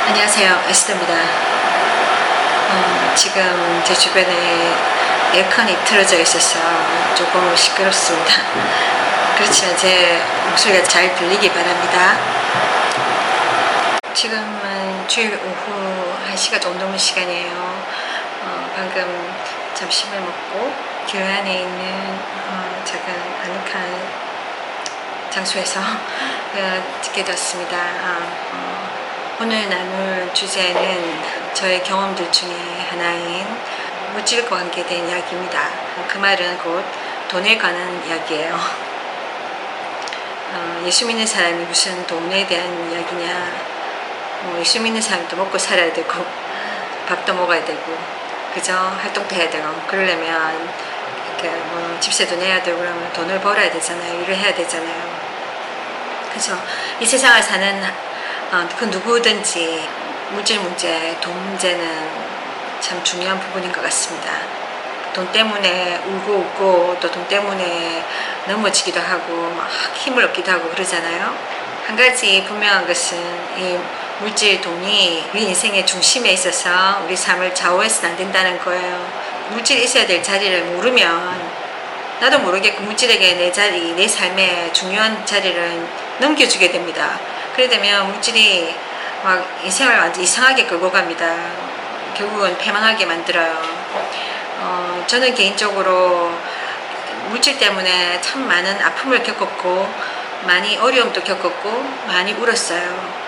안녕하세요, 에스더입니다. 지금 제 주변에 에어컨이 틀어져 있어서 조금 시끄럽습니다. 그렇지만 제 목소리가 잘 들리기 바랍니다. 지금은 주일 오후 1시가 좀 넘는 시간이에요. 방금 점심을 먹고 교회 안에 있는 작은 아늑한 장소에서 듣게 되었습니다. 오늘 나눌 주제는 저의 경험들 중에 하나인 물질과 관계된 이야기입니다. 그 말은 곧 돈에 관한 이야기예요. 예수 믿는 사람이 무슨 돈에 대한 이야기냐. 예수 믿는 사람도 먹고 살아야 되고 밥도 먹어야 되고 그죠? 활동도 해야 되고 그러려면 집세도 내야 되고 그러면 돈을 벌어야 되잖아요. 일을 해야 되잖아요. 그죠? 이 세상을 사는 그 누구든지 물질 문제, 돈 문제는 참 중요한 부분인 것 같습니다. 돈 때문에 울고 웃고 또 돈 때문에 넘어지기도 하고 막 힘을 얻기도 하고 그러잖아요. 한 가지 분명한 것은 이 물질, 돈이 우리 인생의 중심에 있어서 우리 삶을 좌우해서는 안 된다는 거예요. 물질이 있어야 될 자리를 모르면 나도 모르게 그 물질에게 내 자리, 내 삶의 중요한 자리를 넘겨주게 됩니다. 그래 되면 물질이 막 인생을 완전 이상하게 끌고 갑니다. 결국은 패망하게 만들어요. 저는 개인적으로 물질 때문에 참 많은 아픔을 겪었고 많이 어려움도 겪었고 많이 울었어요.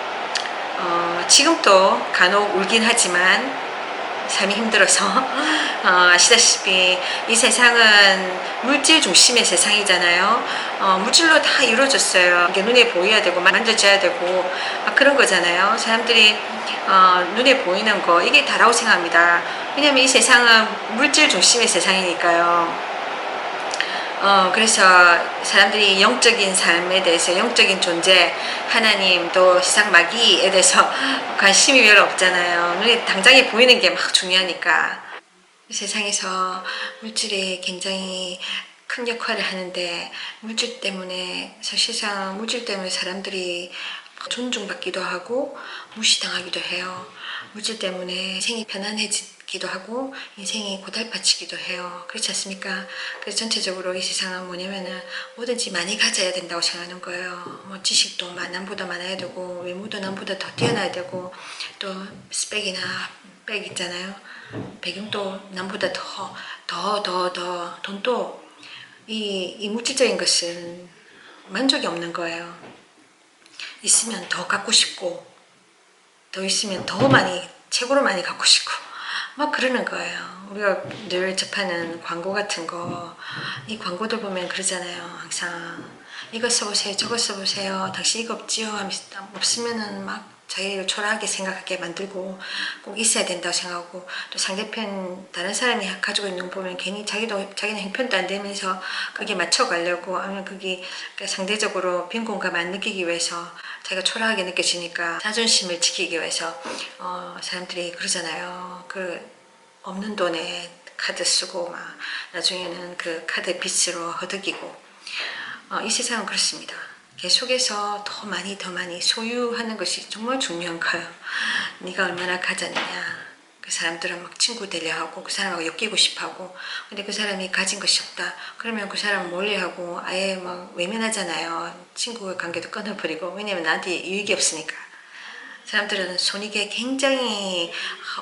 지금도 간혹 울긴 하지만 삶이 힘들어서 아시다시피 이 세상은 물질 중심의 세상이잖아요. 물질로 다 이루어졌어요. 이게 눈에 보여야 되고 만져져야 되고 그런 거잖아요. 사람들이 눈에 보이는 거 이게 다라고 생각합니다. 왜냐하면 이 세상은 물질 중심의 세상이니까요. 그래서 사람들이 영적인 삶에 대해서, 영적인 존재, 하나님, 또 세상 마귀에 대해서 관심이 별로 없잖아요. 눈에 당장에 보이는 게 막 중요하니까. 세상에서 물질이 굉장히 큰 역할을 하는데, 물질 때문에, 사실상 물질 때문에 사람들이 존중받기도 하고 무시당하기도 해요. 물질 때문에 생이 편안해지기도 하고 인생이 고달파지기도 해요. 그렇지 않습니까? 그래서 전체적으로 이 세상은 뭐냐면은 뭐든지 많이 가져야 된다고 생각하는 거예요. 지식도 남보다 많아야 되고 외모도 남보다 더 뛰어나야 되고 또 스펙이나 백 있잖아요. 배경도 남보다 더 돈도 이 물질적인 것은 만족이 없는 거예요. 있으면 더 갖고 싶고 더 있으면 더 많이 최고로 많이 갖고 싶고 막 그러는 거예요. 우리가 늘 접하는 광고 같은 거 이 광고들 보면 그러잖아요. 항상 이거 써보세요 저거 써보세요 당신 이거 없지요 하면서 없으면은 막 자기를 초라하게 생각하게 만들고 꼭 있어야 된다고 생각하고 또 상대편 다른 사람이 가지고 있는 거 보면 괜히 자기는 형편도 안 되면서 거기에 맞춰가려고 하면 그게 상대적으로 빈 공감 안 느끼기 위해서 자기가 초라하게 느껴지니까 자존심을 지키기 위해서 사람들이 그러잖아요. 그 없는 돈에 카드 쓰고 막 나중에는 그 카드 빚으로 허덕이고 이 세상은 그렇습니다. 계속해서 더 많이 소유하는 것이 정말 중요한 거예요. 네가 얼마나 가졌느냐. 그 사람들은 막 친구 되려 하고 그 사람하고 엮이고 싶어 하고 근데 그 사람이 가진 것이 없다. 그러면 그 사람은 멀리하고 아예 막 외면하잖아요. 친구 관계도 끊어버리고 왜냐면 나한테 유익이 없으니까. 사람들은 손익에 굉장히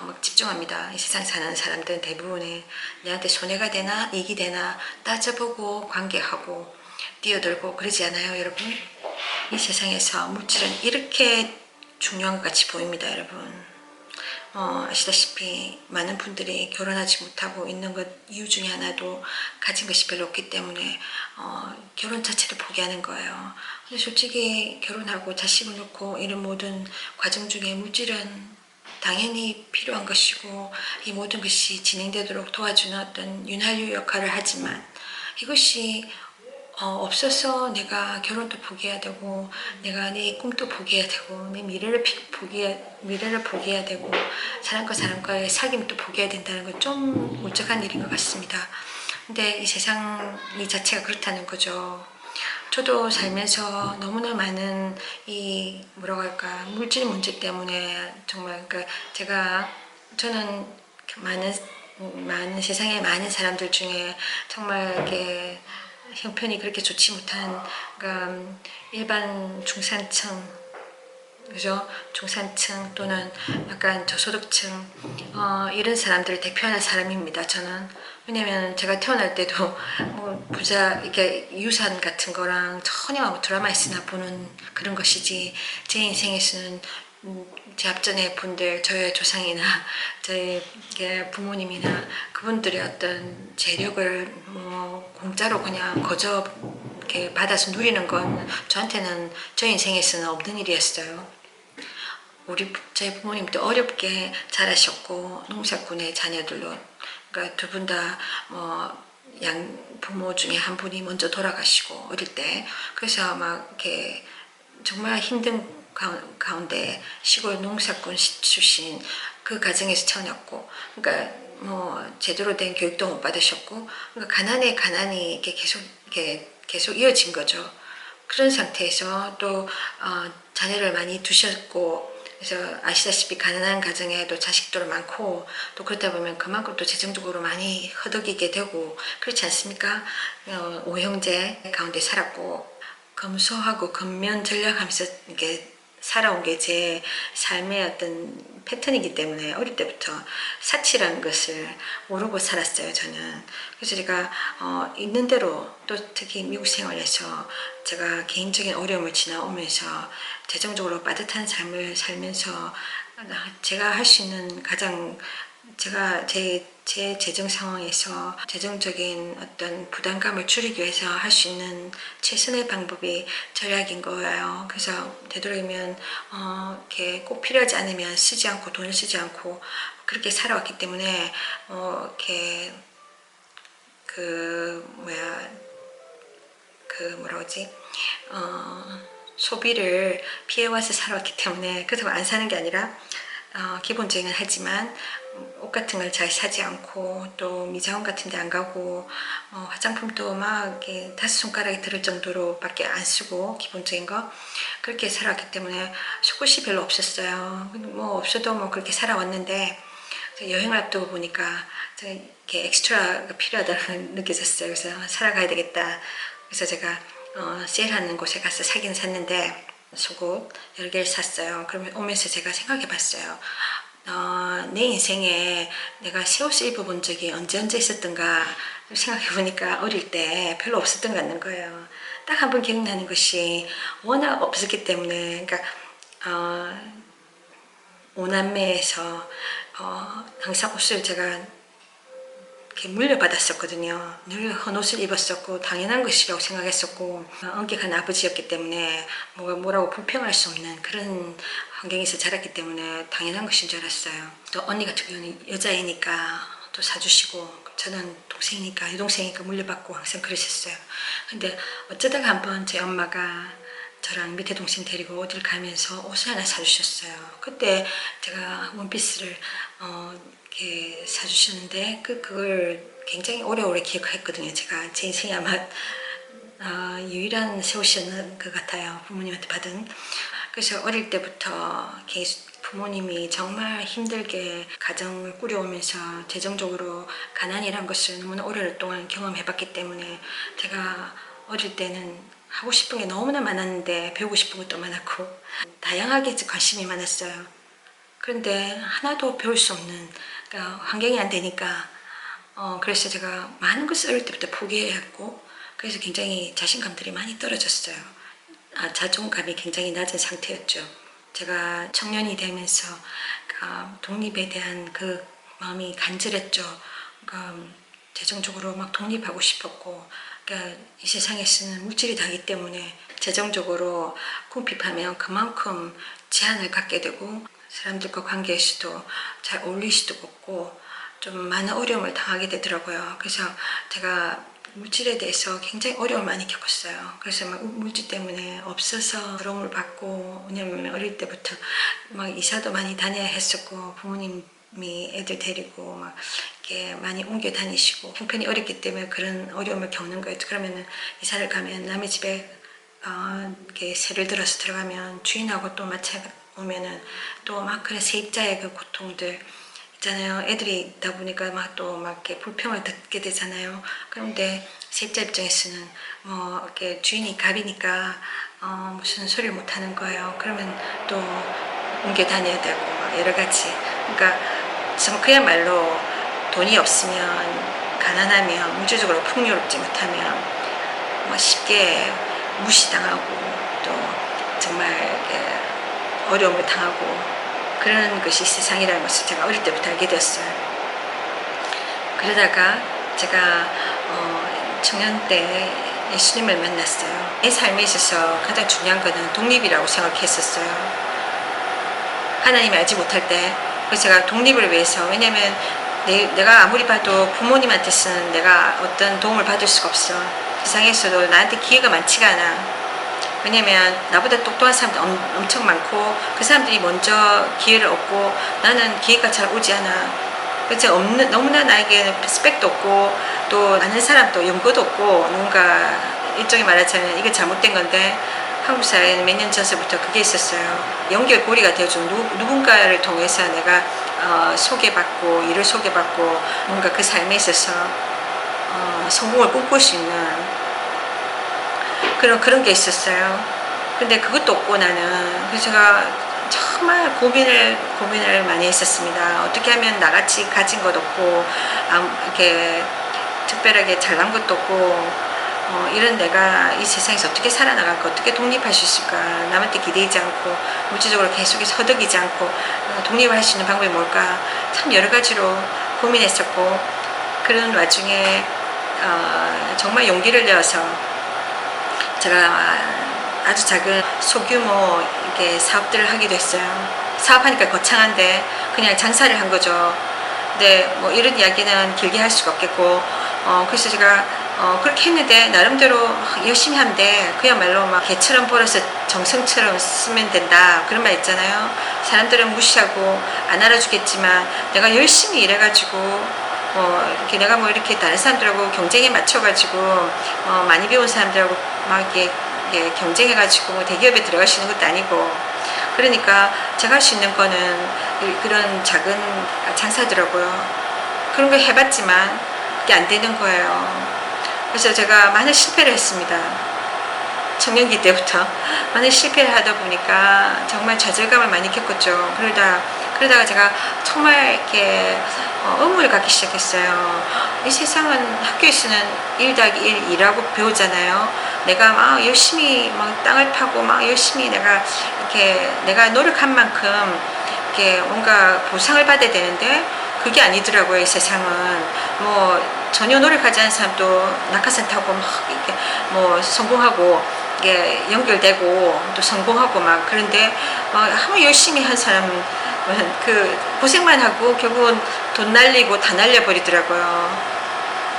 막 집중합니다. 이 세상 사는 사람들은 대부분이 내한테 손해가 되나 이익이 되나 따져보고 관계하고 뛰어들고 그러지 않아요, 여러분? 이 세상에서 물질은 이렇게 중요한 것 같이 보입니다, 여러분. 아시다시피 많은 분들이 결혼하지 못하고 있는 것 이유 중에 하나도 가진 것이 별로 없기 때문에 결혼 자체를 포기하는 거예요. 근데 솔직히 결혼하고 자식을 놓고 이런 모든 과정 중에 물질은 당연히 필요한 것이고 이 모든 것이 진행되도록 도와주는 어떤 윤활유 역할을 하지만 이것이 없어서 내가 결혼도 포기해야 되고 내가 내 꿈도 포기해야 되고 내 미래를 포기해야 되고 사람과의 사귐도 포기해야 된다는 건 좀 울적한 일인 것 같습니다. 근데 이 세상 이 자체가 그렇다는 거죠. 저도 살면서 너무나 많은 이 뭐라고 할까 물질 문제 때문에 정말 그러니까 저는 많은 세상의 많은 사람들 중에 정말 이렇게 형편이 그렇게 좋지 못한 그러니까 일반 중산층 그죠? 중산층 또는 약간 저소득층 이런 사람들을 대표하는 사람입니다. 저는 왜냐면 제가 태어날 때도 뭐 부자 이렇게 유산 같은 거랑 전혀 뭐 드라마에서나 보는 그런 것이지 제 인생에서는 제 앞전의 분들 저의 조상이나 저희 부모님이나 그분들의 어떤 재력을 뭐 공짜로 그냥 거저 이렇게 받아서 누리는 건 저한테는 저 인생에서는 없는 일이었어요. 제 부모님도 어렵게 자라셨고 농사꾼의 자녀들로 그러니까 두 분 다 뭐 양 부모 중에 한 분이 먼저 돌아가시고 어릴 때 그래서 막 이렇게 정말 힘든 가운데 시골 농사꾼 출신 그 가정에서 태어났고 그러니까 뭐 제대로 된 교육도 못 받으셨고 그러니까 가난이 이렇게 계속 이어진 거죠. 그런 상태에서 또 자녀를 많이 두셨고 그래서 아시다시피 가난한 가정에도 자식들 많고 또 그렇다 보면 그만큼 또 재정적으로 많이 허덕이게 되고 그렇지 않습니까? 오형제 가운데 살았고 검소하고 근면전략하면서 이렇게 살아온 게 제 삶의 어떤 패턴이기 때문에 어릴 때부터 사치라는 것을 모르고 살았어요. 저는 그래서 제가 있는 대로 또 특히 미국 생활에서 제가 개인적인 어려움을 지나오면서 재정적으로 빠듯한 삶을 살면서 제가 할 수 있는 가장 제가 제 재정 상황에서 재정적인 어떤 부담감을 줄이기 위해서 할 수 있는 최선의 방법이 절약인 거예요. 그래서 되도록이면 이렇게 꼭 필요하지 않으면 쓰지 않고 돈을 쓰지 않고 그렇게 살아왔기 때문에 이렇게 뭐라 그러지 소비를 피해와서 살아왔기 때문에 그래서 안 사는 게 아니라 기본적인 하지만 옷 같은 걸 잘 사지 않고 또 미장원 같은 데 안 가고 화장품도 막 이렇게 5손가락이 들을 정도로 밖에 안 쓰고 기본적인 거 그렇게 살아왔기 때문에 속옷이 별로 없었어요. 뭐 없어도 뭐 그렇게 살아왔는데 여행을 앞두고 보니까 이렇게 엑스트라가 필요하다고 느껴졌어요. 그래서 살아가야 되겠다. 그래서 제가 세일하는 곳에 가서 사긴 샀는데 속옷 여러 개를 샀어요. 그러면 오면서 제가 생각해 봤어요. 내 인생에 내가 새 옷을 입어본 적이 언제 있었던가 생각해 보니까 어릴 때 별로 없었던 것 같는 거예요. 딱 한 번 기억나는 것이 워낙 없었기 때문에 그러니까 오남매에서 항상 옷을 제가 이렇게 물려받았었거든요. 늘 헌옷을 입었었고 당연한 것이라고 생각했었고 엄격한 아버지였기 때문에 뭐라고 불평할 수 없는 그런 환경에서 자랐기 때문에 당연한 것인 줄 알았어요. 또 언니 같은 경우는 여자이니까 또 사주시고 저는 동생이니까 여동생이니까 물려받고 항상 그러셨어요. 근데 어쩌다가 한번 제 엄마가 저랑 밑에 동생 데리고 어딜 가면서 옷을 하나 사주셨어요. 그때 제가 원피스를 이렇게 사주셨는데 그걸 굉장히 오래오래 기억했거든요. 제가 제 인생에 아마 유일한 새 옷이었는 것 같아요. 부모님한테 받은. 그래서 어릴 때부터 부모님이 정말 힘들게 가정을 꾸려오면서 재정적으로 가난이란 것을 너무나 오랫동안 경험해봤기 때문에 제가 어릴 때는 하고 싶은 게 너무나 많았는데 배우고 싶은 것도 많았고 다양하게 관심이 많았어요. 그런데 하나도 배울 수 없는 그러니까 환경이 안 되니까 그래서 제가 많은 것을 어릴 때부터 포기했고 그래서 굉장히 자신감들이 많이 떨어졌어요. 자존감이 굉장히 낮은 상태였죠. 제가 청년이 되면서 독립에 대한 그 마음이 간절했죠. 그러니까 재정적으로 막 독립하고 싶었고 그러니까 이 세상에서는 물질이 다기 때문에 재정적으로 궁핍하면 그만큼 제한을 갖게 되고 사람들과 관계에서도 잘 어울릴 수도 없고 좀 많은 어려움을 당하게 되더라고요. 그래서 제가 물질에 대해서 굉장히 어려움을 많이 겪었어요. 그래서 막 물질 때문에 없어서 부러움을 받고 왜냐면 어릴 때부터 막 이사도 많이 다녀야 했었고 부모님 애들 데리고 막 이렇게 많이 옮겨 다니시고 형편이 어렵기 때문에 그런 어려움을 겪는 거예요. 그러면은 이사를 가면 남의 집에 이렇게 새를 들어서 들어가면 주인하고 또 마찰 오면은 또 막 그런 세입자의 그 고통들 있잖아요. 애들이 있다 보니까 막 또 막 이렇게 불평을 듣게 되잖아요. 그런데 세입자 입장에서는 뭐 이렇게 주인이 갑이니까 무슨 소리를 못 하는 거예요. 그러면 또 옮겨 다녀야 되고 막 여러 가지. 그러니까 정말 그야말로 돈이 없으면 가난하면 문제적으로 풍요롭지 못하면 뭐 쉽게 무시당하고 또 정말 어려움을 당하고 그런 것이 세상이라는 것을 제가 어릴 때부터 알게 되었어요. 그러다가 제가 청년 때 예수님을 만났어요. 내 삶에 있어서 가장 중요한 것은 독립이라고 생각했었어요. 하나님이 알지 못할 때. 그래서 제가 독립을 위해서, 왜냐면 내가 아무리 봐도 부모님한테서는 내가 어떤 도움을 받을 수가 없어. 세상에서도 나한테 기회가 많지가 않아. 왜냐면 나보다 똑똑한 사람들 엄청 많고 그 사람들이 먼저 기회를 얻고 나는 기회가 잘 오지 않아. 그래서 너무나 나에게 스펙도 없고 또 아는 사람도 연고도 없고 뭔가 일종의 말하자면 이게 잘못된 건데 한국 사회에는 몇 년 전서부터 그게 있었어요. 연결고리가 되어준 누군가를 통해서 내가 소개받고 일을 소개받고 뭔가 그 삶에 있어서 성공을 꿈꿀 수 있는 그런 게 있었어요. 근데 그것도 없고 나는 그래서 제가 정말 고민을 많이 했었습니다. 어떻게 하면 나같이 가진 것 없고 이렇게 특별하게 잘난 것도 없고 이런 내가 이 세상에서 어떻게 살아나갈까, 어떻게 독립할 수 있을까, 남한테 기대지 않고 물질적으로 계속해서 허덕이지 않고 독립할 수 있는 방법이 뭘까, 참 여러 가지로 고민했었고 그런 와중에 정말 용기를 내어서 제가 아주 작은 소규모 이렇게 사업들을 하기도 했어요. 사업하니까 거창한데 그냥 장사를 한 거죠. 근데 뭐 이런 이야기는 길게 할 수가 없겠고 그래서 제가 그렇게 했는데 나름대로 열심히 하면 돼. 그야말로 막 개처럼 벌어서 정성처럼 쓰면 된다. 그런 말 있잖아요. 사람들은 무시하고 안 알아주겠지만 내가 열심히 일해가지고 이렇게 내가 뭐 이렇게 다른 사람들하고 경쟁에 맞춰가지고 많이 배운 사람들하고 막 이렇게 경쟁해가지고 대기업에 들어갈 수 있는 것도 아니고 그러니까 제가 할 수 있는 거는 그런 작은 장사더라고요. 그런 걸 해봤지만 그게 안 되는 거예요. 그래서 제가 많은 실패를 했습니다. 청년기 때부터 많은 실패를 하다 보니까 정말 좌절감을 많이 겪었죠. 그러다가 제가 정말 이렇게 의무를 갖기 시작했어요. 이 세상은 학교에서는 1+1 2라고 배우잖아요. 내가 막 열심히 막 땅을 파고 막 열심히 내가 노력한 만큼 이렇게 뭔가 보상을 받아야 되는데 그게 아니더라고요. 이 세상은 뭐 전혀 노력하지 않은 사람도 낙하산 타고 막 이렇게 뭐 성공하고 이게 연결되고 또 성공하고 막 그런데 아무 열심히 한 사람은 그 고생만 하고 결국은 돈 날리고 다 날려버리더라고요.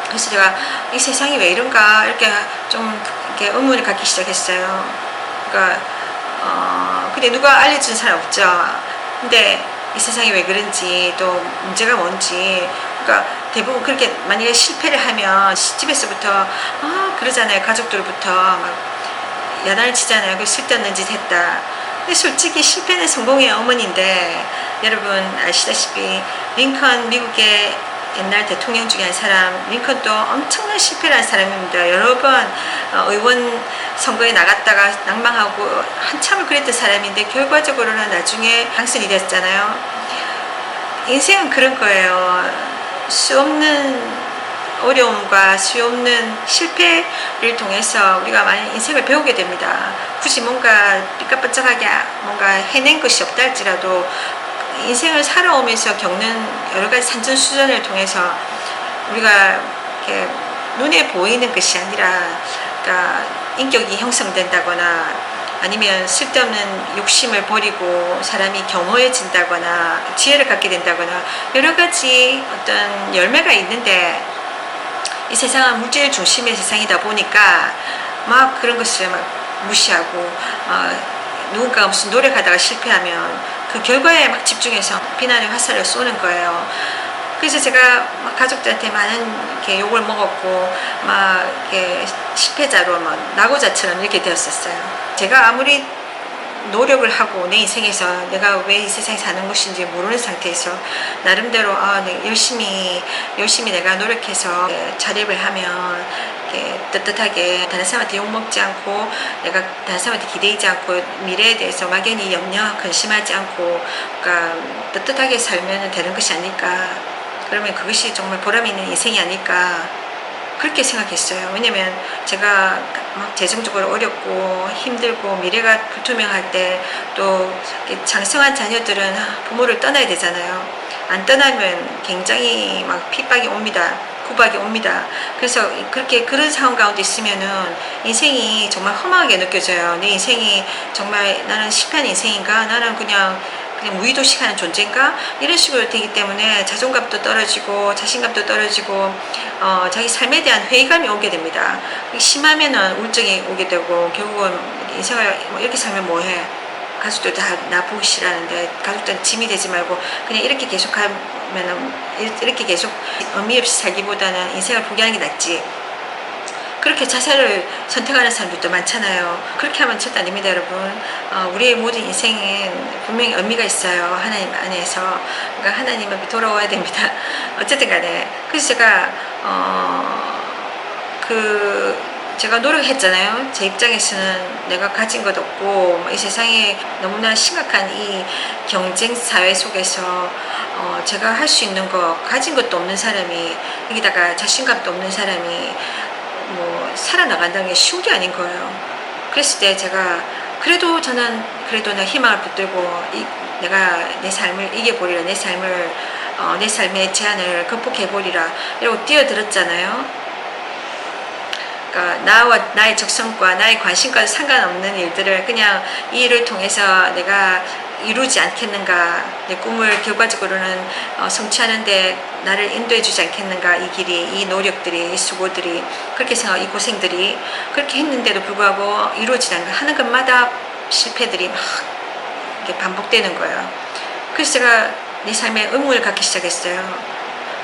그래서 제가 이 세상이 왜 이런가 이렇게 좀 이렇게 의문을 갖기 시작했어요. 그러니까 근데 누가 알려준 사람 없죠. 근데 이 세상이 왜 그런지 또 문제가 뭔지 그러니까 대부분 그렇게 만약에 실패를 하면 집에서부터 그러잖아요. 가족들부터 막 야단을 치잖아요. 그 쓸데없는 짓 했다. 근데 솔직히 실패는 성공의 어머니인데 여러분 아시다시피 링컨 미국의 옛날 대통령 중에 한 사람 링컨도 엄청난 실패를 한 사람입니다. 여러 번 의원 선거에 나갔다가 낭망하고 한참을 그랬던 사람인데 결과적으로는 나중에 당선이 됐잖아요. 인생은 그런 거예요. 수 없는 어려움과 수 없는 실패를 통해서 우리가 많이 인생을 배우게 됩니다. 굳이 뭔가 삐까뻔쩍하게 뭔가 해낸 것이 없다 할지라도 인생을 살아오면서 겪는 여러 가지 산전수전을 통해서 우리가 이렇게 눈에 보이는 것이 아니라 그러니까 인격이 형성된다거나 아니면 쓸데없는 욕심을 버리고 사람이 겸허해진다거나 지혜를 갖게 된다거나 여러 가지 어떤 열매가 있는데 이 세상은 물질 중심의 세상이다 보니까 막 그런 것을 막 무시하고 누군가 무슨 노력하다가 실패하면 그 결과에 막 집중해서 비난의 화살을 쏘는 거예요. 그래서 제가 막 가족들한테 많은 이렇게 욕을 먹었고 막 이렇게 실패자로 막 낙오자처럼 이렇게 되었었어요. 제가 아무리 노력을 하고 내 인생에서 내가 왜 이 세상에 사는 것인지 모르는 상태에서 나름대로 열심히 내가 노력해서 자립을 하면 이렇게 떳떳하게 다른 사람한테 욕먹지 않고 내가 다른 사람한테 기대지 않고 미래에 대해서 막연히 염려 근심하지 않고 그러니까 떳떳하게 살면 되는 것이 아닐까. 그러면 그것이 정말 보람 있는 인생이 아닐까 그렇게 생각했어요. 왜냐면 제가 막 재정적으로 어렵고 힘들고 미래가 불투명할 때 또 장성한 자녀들은 부모를 떠나야 되잖아요. 안 떠나면 굉장히 막 핍박이 옵니다. 구박이 옵니다. 그래서 그런 상황 가운데 있으면은 인생이 정말 험하게 느껴져요. 내 인생이 정말 나는 실패한 인생인가? 나는 그냥 무의도식하는 존재인가? 이런 식으로 되기 때문에 자존감도 떨어지고 자신감도 떨어지고 자기 삶에 대한 회의감이 오게 됩니다. 심하면은 우울증이 오게 되고 결국은 인생을 이렇게 살면 뭐해? 가족들 다 나 보기 싫어하는데 가족들은 짐이 되지 말고 그냥 이렇게 계속 하면은 이렇게 계속 의미 없이 살기보다는 인생을 포기하는 게 낫지. 그렇게 자살을 선택하는 사람들도 많잖아요. 그렇게 하면 절대 아닙니다, 여러분. 우리의 모든 인생은 분명히 의미가 있어요. 하나님 안에서. 그러니까 하나님 앞에 돌아와야 됩니다. 어쨌든 간에. 그래서 제가 노력했잖아요. 제 입장에서는 내가 가진 것 없고 이 세상에 너무나 심각한 이 경쟁 사회 속에서 제가 할 수 있는 거 가진 것도 없는 사람이 여기다가 자신감도 없는 사람이 뭐 살아나간다는 게 쉬운 게 아닌 거예요. 그랬을 때 제가 그래도 내 희망을 붙들고 내가 내 삶을 이겨보리라, 내 삶의 제한을 극복해보리라 이러고 뛰어들었잖아요. 그러니까 나의 적성과 나의 관심과 상관없는 일들을 그냥 이 일을 통해서 내가 이루지 않겠는가, 내 꿈을 결과적으로는 성취하는데 나를 인도해 주지 않겠는가, 이 길이, 이 노력들이, 이 수고들이, 그렇게 생각, 이 고생들이 그렇게 했는데도 불구하고 이루어지지 않는 하는 것마다 실패들이 막 이렇게 반복되는 거예요. 그래서 제가 내 삶에 의문을 갖기 시작했어요.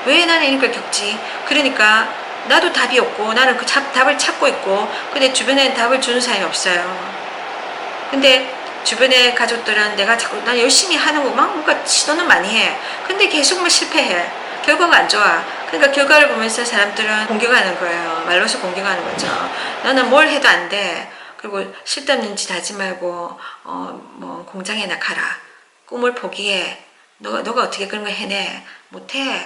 왜 나는 이런 걸 겪지? 그러니까 나도 답이 없고 나는 그 답을 찾고 있고 근데 주변에는 답을 주는 사람이 없어요. 근데 주변의 가족들은 난 열심히 하는 거 막 뭔가 시도는 많이 해. 근데 계속 뭐 실패해. 결과가 안 좋아. 그러니까 결과를 보면서 사람들은 공격하는 거예요. 말로서 공격하는 거죠. 너는 뭘 해도 안 돼. 그리고 쓸데없는 짓 하지 말고 뭐 공장에나 가라. 꿈을 포기해. 너가 어떻게 그런 걸 해내? 못해.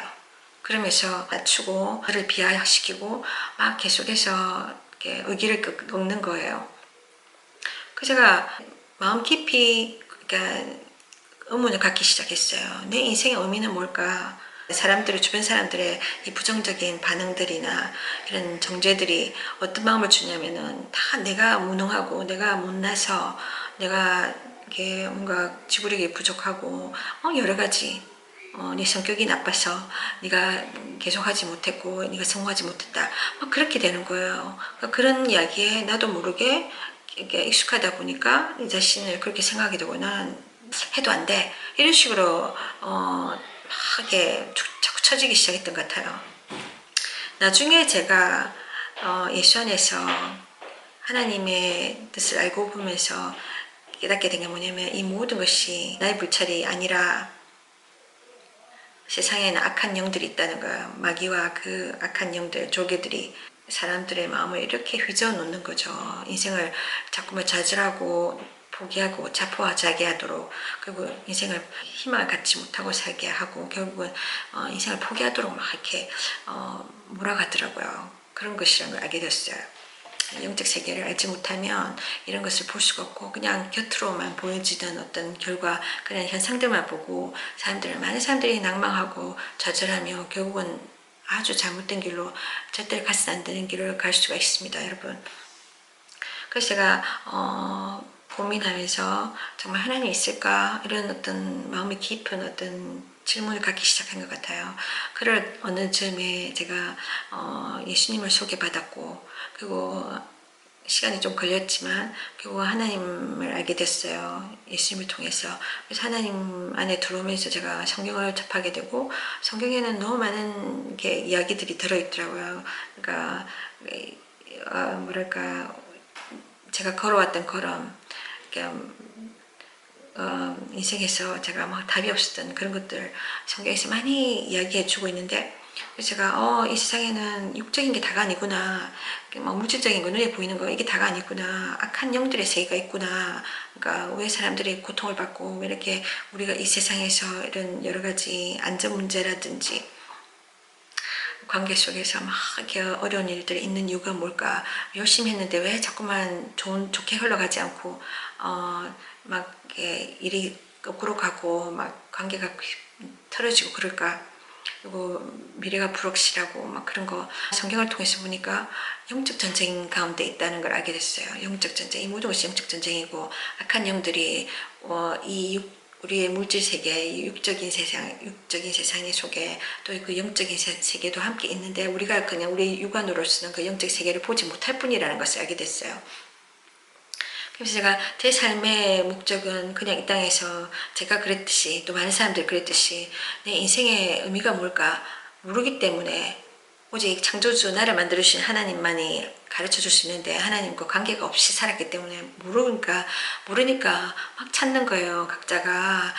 그러면서 낮추고 그를 비하시키고 막 계속해서 이렇게 의기를 꺾는 거예요. 그래서 제가 마음 깊이 그러니까 의문을 갖기 시작했어요. 내 인생의 의미는 뭘까? 주변 사람들의 이 부정적인 반응들이나 이런 정죄들이 어떤 마음을 주냐면은 다 내가 무능하고 내가 못나서 내가 이게 뭔가 지구력이 부족하고 여러 가지 네 성격이 나빠서 네가 계속하지 못했고 네가 성공하지 못했다 그렇게 되는 거예요. 그러니까 그런 이야기에 나도 모르게 이렇게 익숙하다 보니까 내 자신을 그렇게 생각하게 되고 난 해도 안 돼 이런 식으로 막 이렇게 자꾸 처지기 시작했던 것 같아요. 나중에 제가 예수 안에서 하나님의 뜻을 알고 보면서 깨닫게 된 게 뭐냐면 이 모든 것이 나의 불찰이 아니라 세상에는 악한 영들이 있다는 거예요. 마귀와 그 악한 영들, 조개들이 사람들의 마음을 이렇게 휘저어 놓는 거죠. 인생을 자꾸만 좌절하고 포기하고 자포자기하도록 그리고 인생을 희망을 갖지 못하고 살게 하고 결국은 인생을 포기하도록 막 이렇게 몰아가더라고요. 그런 것이라는 걸 알게 됐어요. 영적 세계를 알지 못하면 이런 것을 볼 수가 없고 그냥 곁으로만 보여지던 어떤 결과 그런 현상들만 보고 많은 사람들이 낭망하고 좌절하며 결국은 아주 잘못된 길로 절대로 가서 안 되는 길을 갈 수가 있습니다, 여러분. 그래서 제가 고민하면서 정말 하나님이 있을까 이런 어떤 마음이 깊은 어떤 질문을 갖기 시작한 것 같아요. 그럴 어느 즈음에 제가 예수님을 소개받았고 그리고 시간이 좀 걸렸지만 결국 하나님을 알게 됐어요. 예수님을 통해서. 그래서 하나님 안에 들어오면서 제가 성경을 접하게 되고 성경에는 너무 많은 게 이야기들이 들어있더라고요. 그러니까 뭐랄까 제가 걸어왔던 걸음, 인생에서 제가 막 답이 없었던 그런 것들 성경에서 많이 이야기해 주고 있는데, 그래서 제가 이 세상에는 육적인 게 다가 아니구나, 막 물질적인 거 눈에 보이는 거 이게 다가 아니구나, 악한 영들의 세계가 있구나. 그러니까 왜 사람들이 고통을 받고 왜 이렇게 우리가 이 세상에서 이런 여러 가지 안전 문제라든지 관계 속에서 막 이렇게 어려운 일들이 있는 이유가 뭘까? 열심히 했는데 왜 자꾸만 좋게 흘러가지 않고 막 이렇게 일이 거꾸로 가고 막 관계가 틀어지고 그럴까? 그리고 미래가 불확실하고 막 그런 거 성경을 통해서 보니까 영적 전쟁 가운데 있다는 걸 알게 됐어요. 영적 전쟁, 이 모든 것이 영적 전쟁이고 악한 영들이 우리의 물질 세계, 육적인 세상의 속에 또 그 영적인 세계도 함께 있는데 우리가 그냥 우리 육안으로서는 그 영적 세계를 보지 못할 뿐이라는 것을 알게 됐어요. 그래서 제가 제 삶의 목적은 그냥 이 땅에서 제가 그랬듯이 또 많은 사람들이 그랬듯이 내 인생의 의미가 뭘까 모르기 때문에 오직 창조주 나를 만들어주신 하나님만이 가르쳐줄 수 있는데 하나님과 관계가 없이 살았기 때문에 모르니까 막 찾는 거예요. 각자가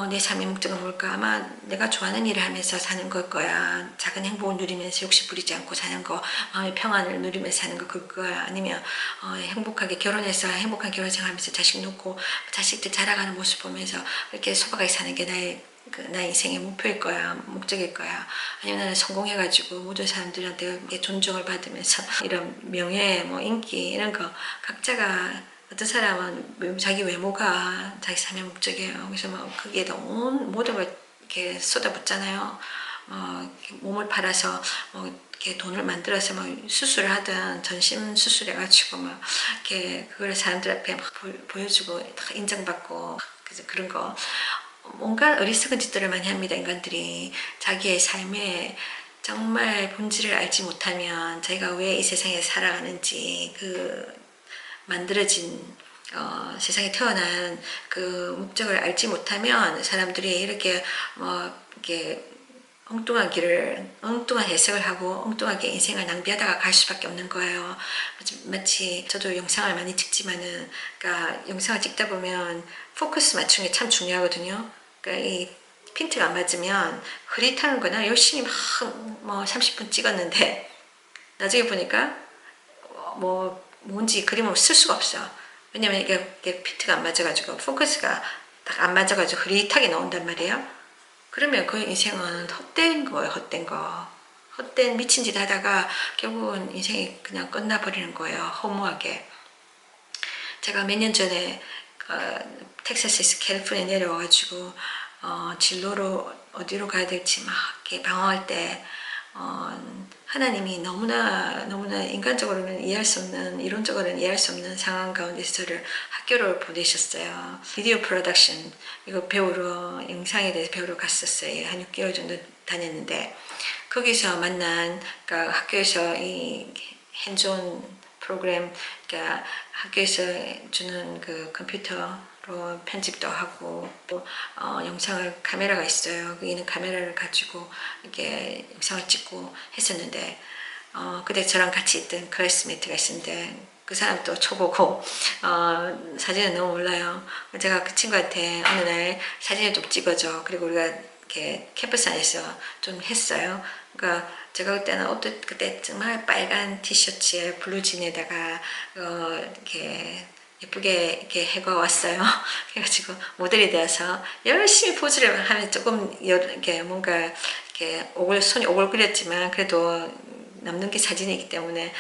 내 삶의 목적은 뭘까? 아마 내가 좋아하는 일을 하면서 사는 걸 거야. 작은 행복을 누리면서 욕심 부리지 않고 사는 거, 마음의 평안을 누리면서 사는 거 그럴 거야. 아니면 행복하게 결혼해서 행복한 결혼 생활하면서 자식 놓고 자식들 자라가는 모습 보면서 이렇게 소박하게 사는 게 나의 인생의 목표일 거야, 목적일 거야. 아니면 나는 성공해가지고 모든 사람들한테 존중을 받으면서 이런 명예, 뭐 인기 이런 거 각자가 어떤 사람은 자기 외모가 자기 삶의 목적이에요. 그래서 뭐 거기에 모든 걸 이렇게 쏟아붓잖아요. 몸을 팔아서 이렇게 돈을 만들어서 수술을 하든 전신 수술해가지고 이렇게 그걸 사람들 앞에 막 보여주고 인정받고 그래서 그런 거. 뭔가 어리석은 짓들을 많이 합니다. 인간들이 자기의 삶에 정말 본질을 알지 못하면 자기가 왜 이 세상에 살아가는지 그 만들어진 세상에 태어난 그 목적을 알지 못하면 사람들이 이렇게 이렇게 엉뚱한 해석을 하고 엉뚱하게 인생을 낭비하다가 갈 수밖에 없는 거예요. 마치 저도 영상을 많이 찍지만은, 그러니까 영상을 찍다 보면 포커스 맞추는 게 참 중요하거든요. 그러니까 이 핀트가 안 맞으면 흐릿한 거나 열심히 막 30분 찍었는데 나중에 보니까 뭔지 그림을 쓸 수가 없어. 왜냐면 이게 핀트가 안 맞아가지고 포커스가 딱 안 맞아가지고 흐릿하게 나온단 말이에요. 그러면 그 인생은 헛된 거예요. 헛된 거. 헛된 미친 짓 하다가 결국은 인생이 그냥 끝나버리는 거예요. 허무하게. 제가 몇 년 전에 텍사스에서 캘리포니아에 내려와가지고 진로로 어디로 가야 될지 막 이렇게 방황할 때 하나님이 너무나 인간적으로는 이해할 수 없는, 이론적으로는 이해할 수 없는 상황 가운데서 저를 학교를 보내셨어요. 비디오 프로덕션 이거 배우러, 영상에 대해서 배우러 갔었어요. 한 6개월 정도 다녔는데 거기서 만난, 그러니까 학교에서 이 핸즈온 프로그램, 그러니까 학교에서 주는 그 컴퓨터로 편집도 하고 또 영상을 카메라가 있어요. 거기는 카메라를 가지고 이렇게 영상을 찍고 했었는데 그때 저랑 같이 있던 클래스메이트가 있었는데 그 사람도 초보고 사진은 너무 몰라요. 제가 그 친구한테 어느 날 사진을 좀 찍어줘. 그리고 우리가 이렇게 캠퍼스 안에서 좀 했어요. 그러니까 제가 그때는 옷도 그때 정말 빨간 티셔츠에 블루진에다가 이렇게 예쁘게 이렇게 해가 왔어요. 그래가지고 모델이 되어서 열심히 포즈를 하면 조금 이렇게 뭔가 이렇게 손이 오글거렸지만 그래도 남는 게 사진이기 때문에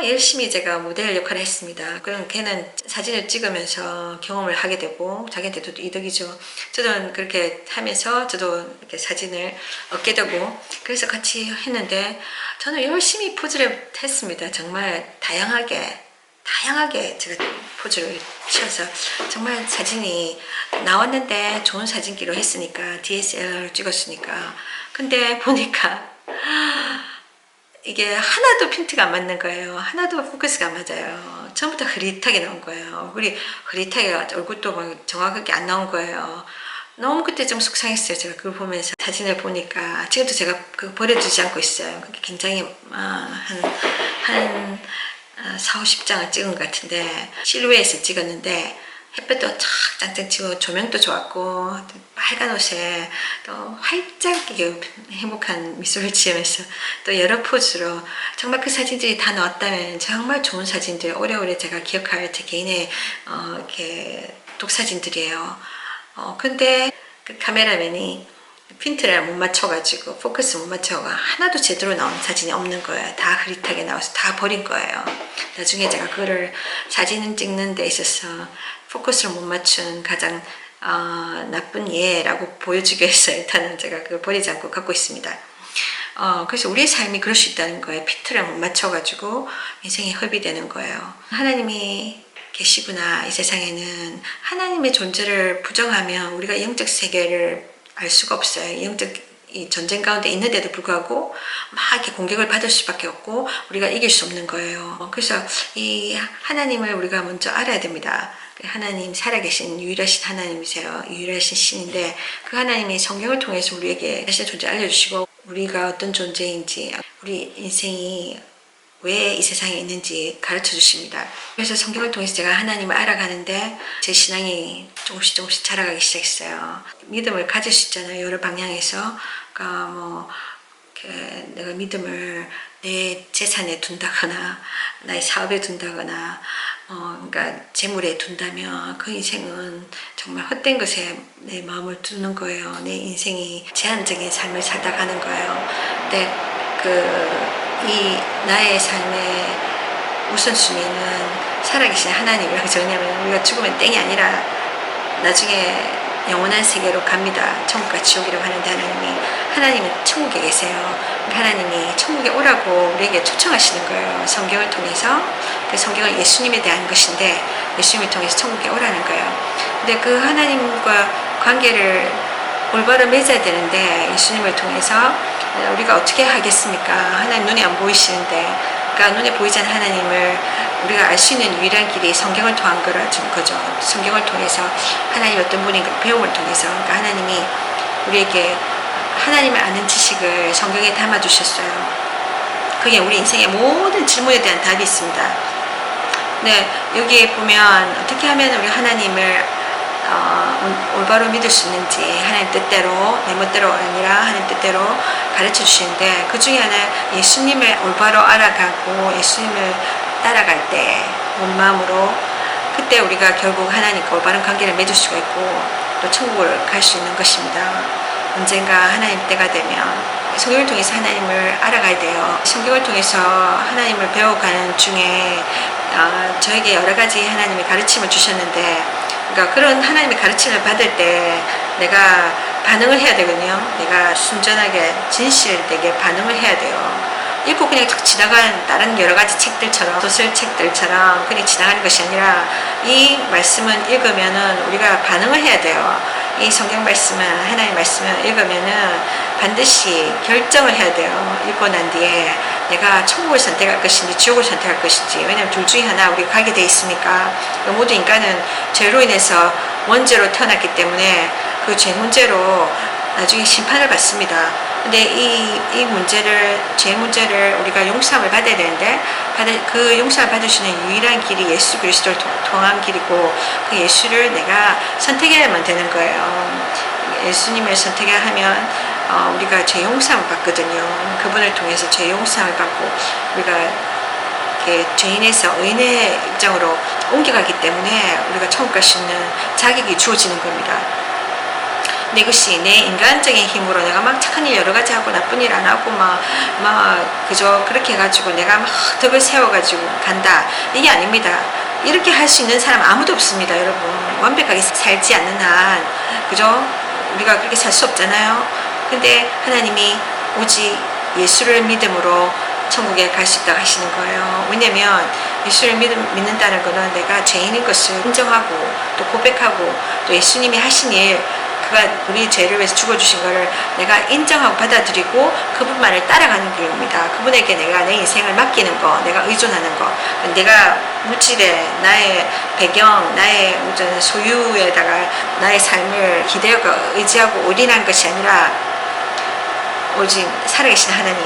열심히 제가 모델 역할을 했습니다. 그럼 걔는 사진을 찍으면서 경험을 하게 되고 자기한테도 이득이죠. 저도 그렇게 하면서 저도 이렇게 사진을 얻게 되고 그래서 같이 했는데 저는 열심히 포즈를 했습니다. 정말 다양하게 제가 포즈를 취해서 정말 사진이 나왔는데 좋은 사진기로 했으니까 DSLR을 찍었으니까 근데 보니까 이게 하나도 핀트가 안 맞는 거예요. 하나도 포커스가 안 맞아요. 처음부터 흐릿하게 나온 거예요. 얼굴이 흐릿하게, 얼굴도 막 정확하게 안 나온 거예요. 너무 그때 좀 속상했어요. 제가 그걸 보면서 사진을 보니까. 지금도 제가 그거 버려두지 않고 있어요. 그게 굉장히 한 4, 50장을 찍은 것 같은데, 실루엣을 찍었는데 햇볕도 쫙 짱짱 치고 조명도 좋았고, 빨간 옷에 또 활짝 행복한 미소를 지으면서 또 여러 포즈로 정말 그 사진들이 다 나왔다면 정말 좋은 사진들, 오래오래 제가 기억할 제 개인의 이렇게 독사진들이에요. 근데 그 카메라맨이 핀트를 못 맞춰가지고, 포커스 못 맞춰가 하나도 제대로 나온 사진이 없는 거예요. 다 흐릿하게 나와서 다 버린 거예요. 나중에 제가 그거를 사진 찍는 데 있어서 포커스를 못 맞춘 가장 나쁜 예라고 보여주기 위해서 일단은 제가 그걸 버리지 않고 갖고 있습니다. 그래서 우리의 삶이 그럴 수 있다는 거예요. 핀트를 못 맞춰가지고 인생이 허비되는 거예요. 하나님이 계시구나. 이 세상에는 하나님의 존재를 부정하면 우리가 영적 세계를 알 수가 없어요. 영적 이 전쟁 가운데 있는데도 불구하고 막 이렇게 공격을 받을 수밖에 없고 우리가 이길 수 없는 거예요. 그래서 이 하나님을 우리가 먼저 알아야 됩니다. 하나님, 살아계신 유일하신 하나님이세요. 유일하신 신인데, 그 하나님이 성경을 통해서 우리에게 자신의 존재 알려주시고, 우리가 어떤 존재인지, 우리 인생이 왜 이 세상에 있는지 가르쳐 주십니다. 그래서 성경을 통해서 제가 하나님을 알아가는데 제 신앙이 조금씩 자라가기 시작했어요. 믿음을 가질 수 있잖아요. 여러 방향에서. 그러니까 뭐 내가 믿음을 내 재산에 둔다거나 나의 사업에 둔다거나 그러니까 재물에 둔다면 그 인생은 정말 헛된 것에 내 마음을 두는 거예요. 내 인생이 제한적인 삶을 살다 가는 거예요. 근데 이 나의 삶의 우선순위는 살아계신 하나님이라고. 왜냐하면 우리가 죽으면 땡이 아니라 나중에 영원한 세계로 갑니다. 천국과 지옥이라고 하는데 하나님은 천국에 계세요. 하나님이 천국에 오라고 우리에게 초청하시는 거예요. 성경을 통해서. 그 성경은 예수님에 대한 것인데 예수님을 통해서 천국에 오라는 거예요. 근데 그 하나님과 관계를 올바로 맺어야 되는데 예수님을 통해서 우리가 어떻게 하겠습니까? 하나님 눈에 안 보이시는데, 그러니까 눈에 보이지 않는 하나님을 우리가 알 수 있는 유일한 길이 성경을 통한 거죠. 성경을 통해서 하나님 어떤 분인가 배움을 통해서. 그러니까 하나님이 우리에게 하나님을 아는 지식을 성경에 담아 주셨어요. 그게 우리 인생의 모든 질문에 대한 답이 있습니다. 네, 여기에 보면 어떻게 하면 우리 하나님을 올바로 믿을 수 있는지, 하나님 뜻대로, 내 멋대로 아니라 하나님 뜻대로 가르쳐 주시는데, 그 중에 하나 예수님을 올바로 알아가고 예수님을 따라갈 때 온 마음으로, 그때 우리가 결국 하나님과 올바른 관계를 맺을 수가 있고 또 천국을 갈 수 있는 것입니다. 언젠가 하나님 때가 되면 성경을 통해서 하나님을 알아가야 돼요. 성경을 통해서 하나님을 배워가는 중에 저에게 여러 가지 하나님의 가르침을 주셨는데, 그러니까 그런 하나님의 가르침을 받을 때 내가 반응을 해야 되거든요. 내가 순전하게 진실되게 반응을 해야 돼요. 읽고 그냥 지나가는 다른 여러 가지 책들처럼, 소설책들처럼 그냥 지나가는 것이 아니라 이 말씀은 읽으면은 우리가 반응을 해야 돼요. 이 성경 말씀은, 하나님 말씀을 읽으면은 반드시 결정을 해야 돼요. 읽고 난 뒤에 내가 천국을 선택할 것인지 지옥을 선택할 것인지. 왜냐하면 둘 중에 하나 우리가 가게 돼 있으니까. 모든 인간은 죄로 인해서 원죄로 태어났기 때문에 그 죄 문제로 나중에 심판을 받습니다. 근데 이 문제를, 죄 문제를 우리가 용서함을 받아야 되는데, 그 용서를 받을 수 있는 유일한 길이 예수 그리스도를 통한 길이고, 그 예수를 내가 선택해야만 되는 거예요. 예수님을 선택하면 우리가 죄 용서함을 받거든요. 그분을 통해서 죄 용서함을 받고 우리가 이렇게 죄인에서 의인의 입장으로 옮겨가기 때문에 우리가 천국 갈 수 있는 자격이 주어지는 겁니다. 근데 이것이 내 인간적인 힘으로 내가 막 착한 일 여러 가지 하고 나쁜 일 안 하고 그저 그렇게 해가지고 내가 막 덕을 세워가지고 간다, 이게 아닙니다. 이렇게 할 수 있는 사람 아무도 없습니다. 여러분, 완벽하게 살지 않는 한 그저 우리가 그렇게 살 수 없잖아요. 근데 하나님이 오직 예수를 믿음으로 천국에 갈 수 있다고 하시는 거예요. 왜냐면 예수를 믿는다는 것은 내가 죄인인 것을 인정하고 또 고백하고 또 예수님이 하신 일, 그가 우리 죄를 위해서 죽어주신 것을 내가 인정하고 받아들이고 그분만을 따라가는 길입니다. 그분에게 내가 내 인생을 맡기는 거, 내가 의존하는 거, 내가 물질에 나의 배경, 나의 소유에다가 나의 삶을 기대하고 의지하고 올인한 것이 아니라 오직 살아계신 하나님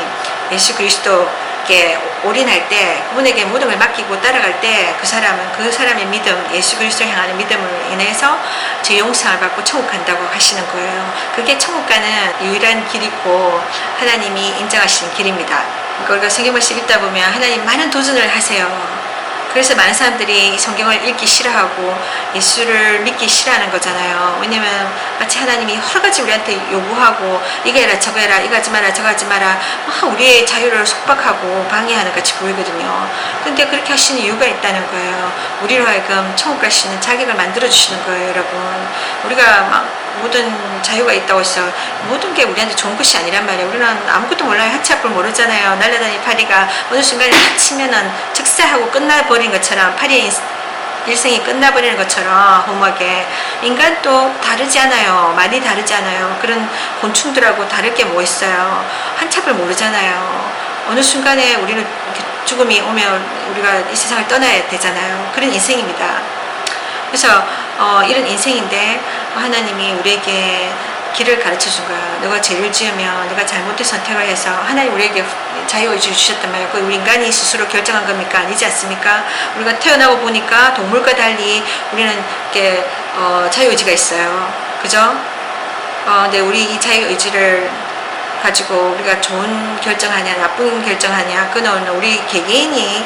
예수 그리스도께 올인할 때, 그분에게 모든 걸 맡기고 따라갈 때 그 사람의 믿음, 예수 그리스도를 향하는 믿음을 인해서 제 영생을 받고 천국 간다고 하시는 거예요. 그게 천국 가는 유일한 길이고 하나님이 인정하시는 길입니다. 우리가 성경 말씀 읽다 보면 하나님 많은 도전을 하세요. 그래서 많은 사람들이 성경을 읽기 싫어하고 예수를 믿기 싫어하는 거잖아요. 왜냐면 마치 하나님이 여러 가지 우리한테 요구하고 이거 해라 저거 해라 이거 하지 마라 저거 하지 마라 우리의 자유를 속박하고 방해하는 같이 보이거든요. 근데 그렇게 하시는 이유가 있다는 거예요. 우리로 하여금 천국 갈 수 있는 자격을 만들어 주시는 거예요. 여러분, 우리가 막 모든 자유가 있다고 해서 모든 게 우리한테 좋은 것이 아니란 말이에요. 우리는 아무것도 몰라요. 하치 앞을 모르잖아요. 날아다니는 파리가 어느 순간에 다치면은 즉사하고 끝나버린 것처럼, 파리의 일생이 끝나버리는 것처럼 험하게 인간도 다르지 않아요. 많이 다르지 않아요. 그런 곤충들하고 다를 게 뭐 있어요. 한치 앞을 모르잖아요. 어느 순간에 우리는 죽음이 오면 우리가 이 세상을 떠나야 되잖아요. 그런 인생입니다. 그래서 이런 인생인데 하나님이 우리에게 길을 가르쳐 준 거야. 너가 죄를 지으면, 너가 잘못된 선택을 해서 하나님 우리에게 자유의지를 주셨단 말이에요. 그 우리 인간이 스스로 결정한 겁니까? 아니지 않습니까? 우리가 태어나고 보니까 동물과 달리 우리는 이렇게 자유의지가 있어요. 그죠? 근데 우리 이 자유의지를 가지고 우리가 좋은 결정하냐 나쁜 결정하냐, 그건 우리 개개인이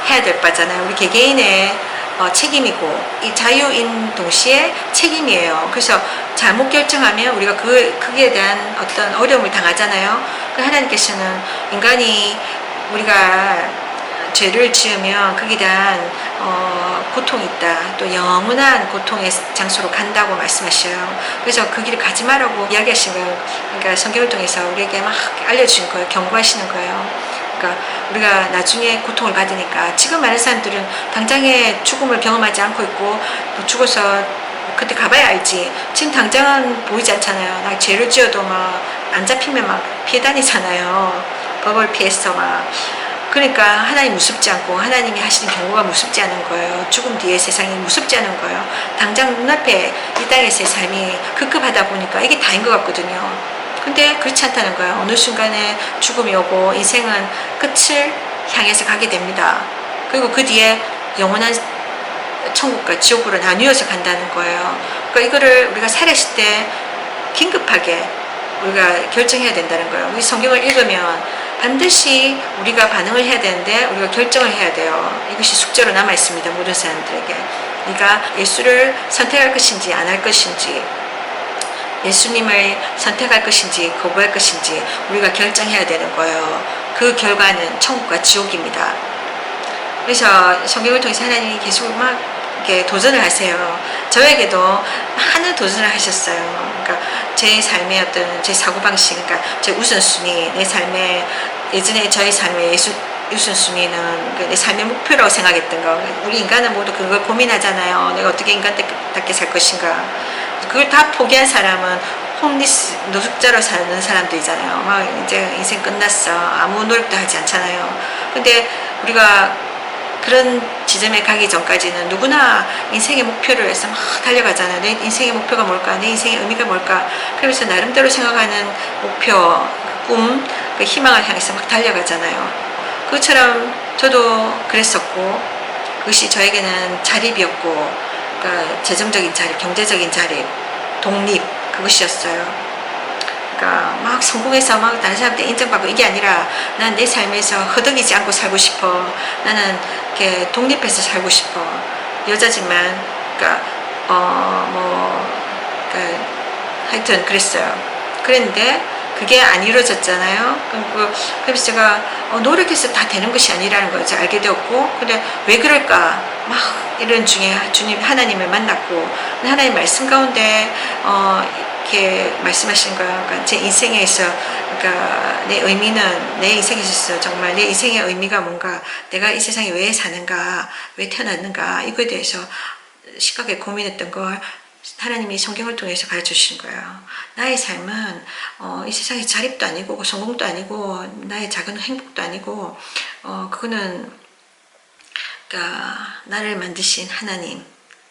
해야 될 바잖아요. 우리 개개인의 책임이고, 이 자유인 동시에 책임이에요. 그래서 잘못 결정하면 우리가 그에 대한 어떤 어려움을 당하잖아요. 그 하나님께서는 인간이 우리가 죄를 지으면 거기에 대한 고통이 있다, 또 영원한 고통의 장소로 간다고 말씀하셔요. 그래서 그 길을 가지 말라고 이야기하신 거예요. 그러니까 성경을 통해서 우리에게 막 알려주신 거예요. 경고하시는 거예요. 그러니까 우리가 나중에 고통을 받으니까, 지금 많은 사람들은 당장의 죽음을 경험하지 않고 있고 또 죽어서 그때 가봐야 알지. 지금 당장은 보이지 않잖아요. 나 죄를 지어도 막 안 잡히면 막 피해 다니잖아요. 법을 피해서 막. 그러니까 하나님 무섭지 않고 하나님이 하시는 경고가 무섭지 않은 거예요. 죽음 뒤의 세상이 무섭지 않은 거예요. 당장 눈앞에 이 땅에서의 삶이 급급하다 보니까 이게 다인 것 같거든요. 근데 그렇지 않다는 거예요. 어느 순간에 죽음이 오고 인생은 끝을 향해서 가게 됩니다. 그리고 그 뒤에 영원한 천국과 지옥으로 나뉘어서 간다는 거예요. 그러니까 이거를 우리가 살아있을 때 긴급하게 우리가 결정해야 된다는 거예요. 우리 성경을 읽으면 반드시 우리가 반응을 해야 되는데 우리가 결정을 해야 돼요. 이것이 숙제로 남아 있습니다. 모든 사람들에게. 네가 예수를 선택할 것인지 안 할 것인지, 예수님을 선택할 것인지 거부할 것인지 우리가 결정해야 되는 거예요. 그 결과는 천국과 지옥입니다. 그래서 성경을 통해서 하나님이 계속 막 이렇게 도전을 하세요. 저에게도 많은 도전을 하셨어요. 그러니까 제 삶의 어떤 제 사고방식, 그러니까 제 우선순위, 내 삶의, 예전에 저의 삶의 우선순위는 내 삶의 목표라고 생각했던 거. 우리 인간은 모두 그걸 고민하잖아요. 내가 어떻게 인간답게 살 것인가. 그걸 다 포기한 사람은 홈리스, 노숙자로 사는 사람들이잖아요. 막 이제 인생 끝났어. 아무 노력도 하지 않잖아요. 근데 우리가 그런 지점에 가기 전까지는 누구나 인생의 목표를 위해서 막 달려가잖아요. 내 인생의 목표가 뭘까? 내 인생의 의미가 뭘까? 그러면서 나름대로 생각하는 목표, 꿈, 그 희망을 향해서 막 달려가잖아요. 그것처럼 저도 그랬었고, 그것이 저에게는 자립이었고, 그러니까 재정적인 자립, 경제적인 자립, 독립, 그것이었어요. 그러니까 막 성공해서 막 다른 사람한테 인정받고 이게 아니라 난 내 삶에서 허덕이지 않고 살고 싶어. 나는 이렇게 독립해서 살고 싶어. 여자지만, 그러니까 그러니까 하여튼 그랬어요. 그랬는데 그게 안 이루어졌잖아요. 그래서 제가 노력해서 다 되는 것이 아니라는 걸 알게 되었고, 근데 왜 그럴까? 막 이런 중에 주님 하나님을 만났고, 하나님 말씀 가운데 이렇게 말씀하신 거예요. 그러니까 제 인생에 있어, 그러니까 내 의미는, 내 인생에 있어서 정말 내 인생의 의미가 뭔가, 내가 이 세상에 왜 사는가, 왜 태어났는가, 이거에 대해서 심각하게 고민했던 걸 하나님이 성경을 통해서 가르쳐 주시는 거예요. 나의 삶은 이 세상의 자립도 아니고 성공도 아니고 나의 작은 행복도 아니고 그거는 그러니까 나를 만드신 하나님,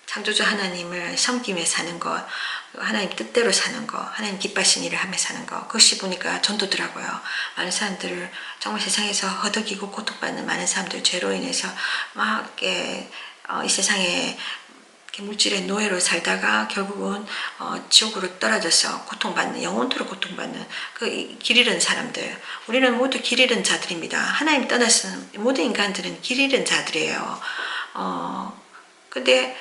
창조주 하나님을 섬기며 사는 것, 하나님 뜻대로 사는 것, 하나님 기뻐하신 일을 하며 사는 것, 그것이 보니까 전도더라고요. 많은 사람들을 정말 세상에서 허덕이고 고통받는 많은 사람들, 죄로 인해서 막 이렇게 이 세상에 물질의 노예로 살다가 결국은 지옥으로 떨어져서 고통받는, 영원토록 고통받는 그 길 잃은 사람들. 우리는 모두 길 잃은 자들입니다. 하나님 떠나서는 모든 인간들은 길 잃은 자들이에요. 근데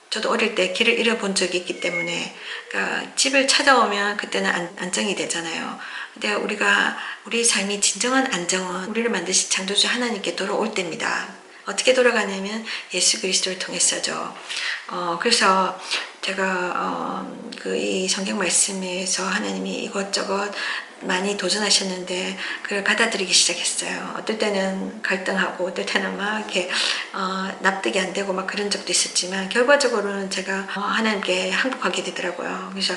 저도 어릴 때 길을 잃어본 적이 있기 때문에, 그러니까 집을 찾아오면 그때는 안정이 되잖아요. 근데 우리 삶이 진정한 안정은 우리를 만드신 창조주 하나님께 돌아올 때입니다. 어떻게 돌아가냐면 예수 그리스도를 통해서죠. 그래서 제가 이 성경 말씀에서 하나님이 이것저것 많이 도전하셨는데 그걸 받아들이기 시작했어요. 어떨 때는 갈등하고 어떨 때는 막 이렇게 납득이 안 되고 막 그런 적도 있었지만 결과적으로는 제가 하나님께 항복하게 되더라고요. 그래서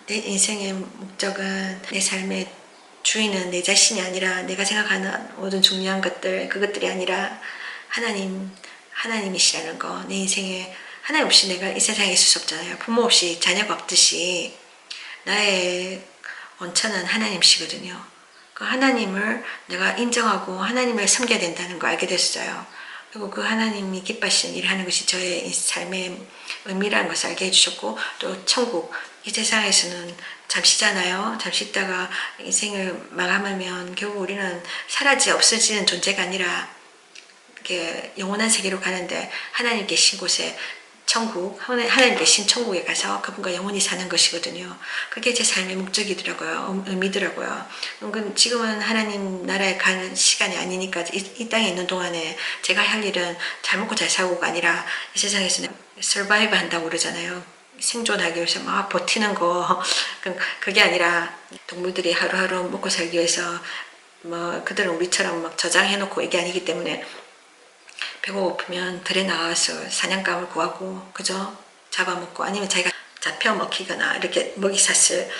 내 인생의 목적은, 내 삶의 주인은 내 자신이 아니라 내가 생각하는 모든 중요한 것들, 그것들이 아니라 하나님이시라는 거. 내 인생에 하나님 없이 내가 이 세상에 있을 수 없잖아요. 부모 없이 자녀가 없듯이 나의 원천은 하나님이시거든요. 그 하나님을 내가 인정하고 하나님을 섬겨야 된다는 거 알게 됐어요. 그리고 그 하나님이 기뻐하시는 일을 하는 것이 저의 삶의 의미라는 것을 알게 해주셨고, 또 천국, 이 세상에서는 잠시잖아요. 잠시 있다가 인생을 마감하면 결국 우리는 사라지 없어지는 존재가 아니라 이렇게 영원한 세계로 가는데, 하나님 계신 곳에 천국, 하나님 계신 천국에 가서 그분과 영원히 사는 것이거든요. 그게 제 삶의 목적이더라고요. 의미더라고요. 지금은 하나님 나라에 가는 시간이 아니니까 이 땅에 있는 동안에 제가 할 일은 잘 먹고 잘 살고가 아니라, 이 세상에서는 서바이브 한다고 그러잖아요. 생존하기 위해서 막 버티는 거. 그게 아니라 동물들이 하루하루 먹고 살기 위해서 뭐 그들은 우리처럼 막 저장해놓고 이게 아니기 때문에 배고프면 들에 나와서 사냥감을 구하고 그죠? 잡아먹고, 아니면 자기가 잡혀 먹히거나 이렇게 먹이사슬,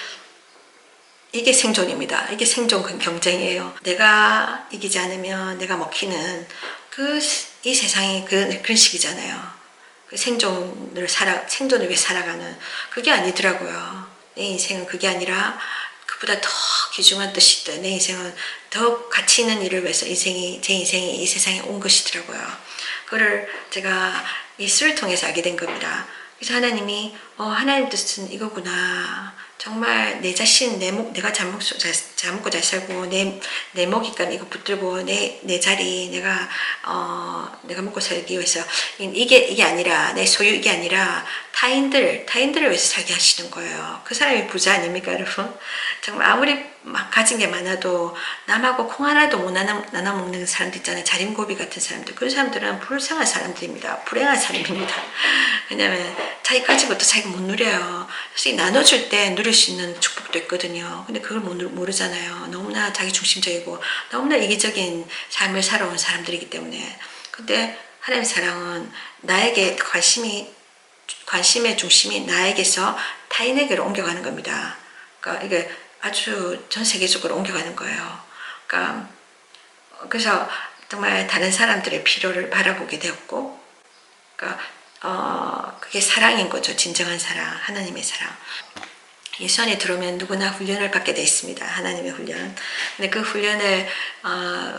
이게 생존입니다. 이게 생존 경쟁이에요. 내가 이기지 않으면 내가 먹히는 이 세상이 그런 식이잖아요. 생존을 위해 살아가는, 그게 아니더라고요. 내 인생은 그게 아니라 그보다 더 귀중한 뜻이 있다. 내 인생은 더 가치 있는 일을 위해서 제 인생이 이 세상에 온 것이더라고요. 그거를 제가 이 수를 통해서 알게 된 겁니다. 그래서 하나님이 하나님 뜻은 이거구나. 정말 내 자신, 내가 잘 먹고 잘 살고 내 먹잇감 이거 붙들고 내 자리, 내가 먹고 살기 위해서 이게 아니라, 내 소유 이게 아니라 타인들을 위해서 살게 하시는 거예요. 그 사람이 부자 아닙니까, 여러분? 정말 아무리 막 가진 게 많아도 남하고 콩 하나도 못 나눠 먹는 사람들 있잖아요. 자린고비 같은 사람들. 그런 사람들은 불쌍한 사람들입니다. 불행한 사람입니다. 왜냐면 자기 가진 것도 자기가 못 누려요. 사실 나눠줄 때 누릴 수 있는 축복도 있거든요. 근데 그걸 모르잖아요. 너무나 자기 중심적이고 너무나 이기적인 삶을 살아온 사람들이기 때문에. 근데 하나님의 사랑은 나에게 관심의 중심이 나에게서 타인에게로 옮겨가는 겁니다. 그러니까 이게 아주 전 세계적으로 옮겨가는 거예요. 그러니까 그래서 정말 다른 사람들의 필요를 바라보게 되었고, 그러니까 그게 사랑인 거죠. 진정한 사랑, 하나님의 사랑. 예수 안에 들어오면 누구나 훈련을 받게 되어 있습니다. 하나님의 훈련. 근데 그 훈련을